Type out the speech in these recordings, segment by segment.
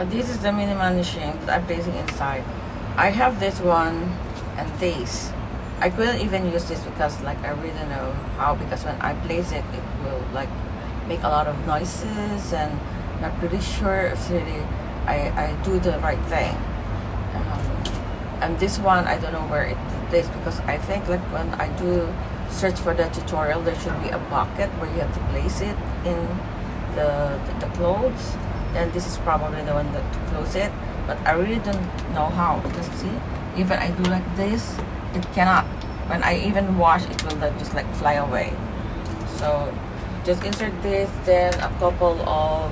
This is the minimal machine that I'm placing inside. I have this one and this. I couldn't even use this because like I really don't know how, because when I place it, it will like make a lot of noises, and not pretty sure if really I do the right thing. And this one, I don't know where it is, because I think like when I do search for the tutorial, there should be a bucket where you have to place it in the clothes. Then this is probably the one that to close it, but I really don't know how, because see, even I do like this, it cannot. When I even wash, it will like just like fly away. So just insert this, then a couple of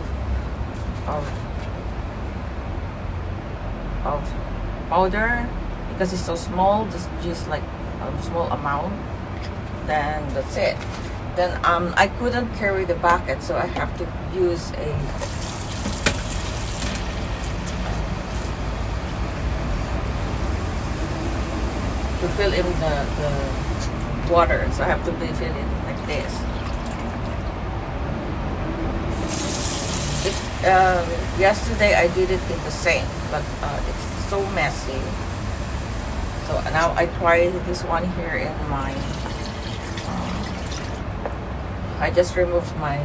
powder, because it's so small, just like a small amount, then that's it. Then I couldn't carry the bucket, so I have to use to fill in the water, so I have to fill it like this. Yesterday I did it in the sink, but it's so messy. So now I tried this one here in my I just removed my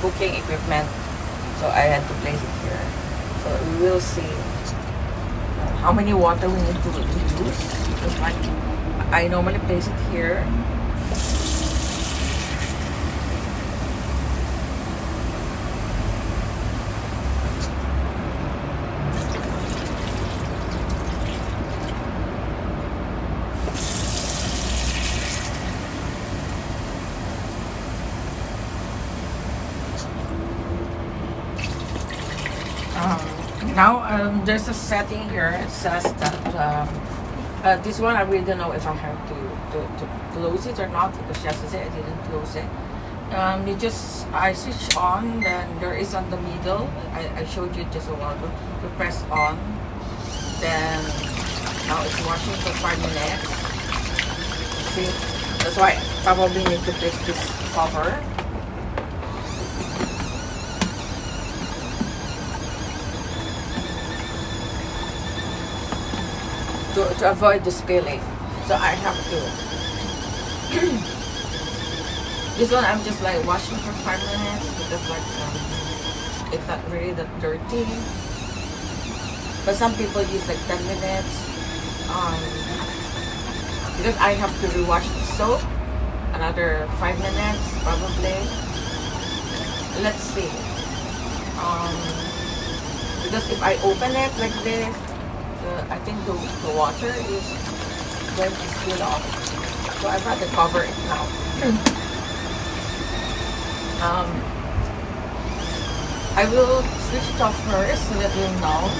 cooking equipment, so I had to place it here. So we will see how many water we need to use. Because like I normally place it here. Now there's a setting here. It says that this one I really don't know if I have to close it or not, because yesterday I didn't close it. I switch on, then there is on the middle. I showed you just a while ago to press on. Then now it's washing for 5 minutes. See, that's why I probably need to place this cover. To avoid the spilling, so I have to this one I'm just like washing for 5 minutes, because like it's not really that dirty, but some people use like 10 minutes because I have to rewash the soap another 5 minutes probably. Let's see, because if I open it like this, I think the water is going to spill off, so I've got to cover it now. I will switch it off first so that you'll know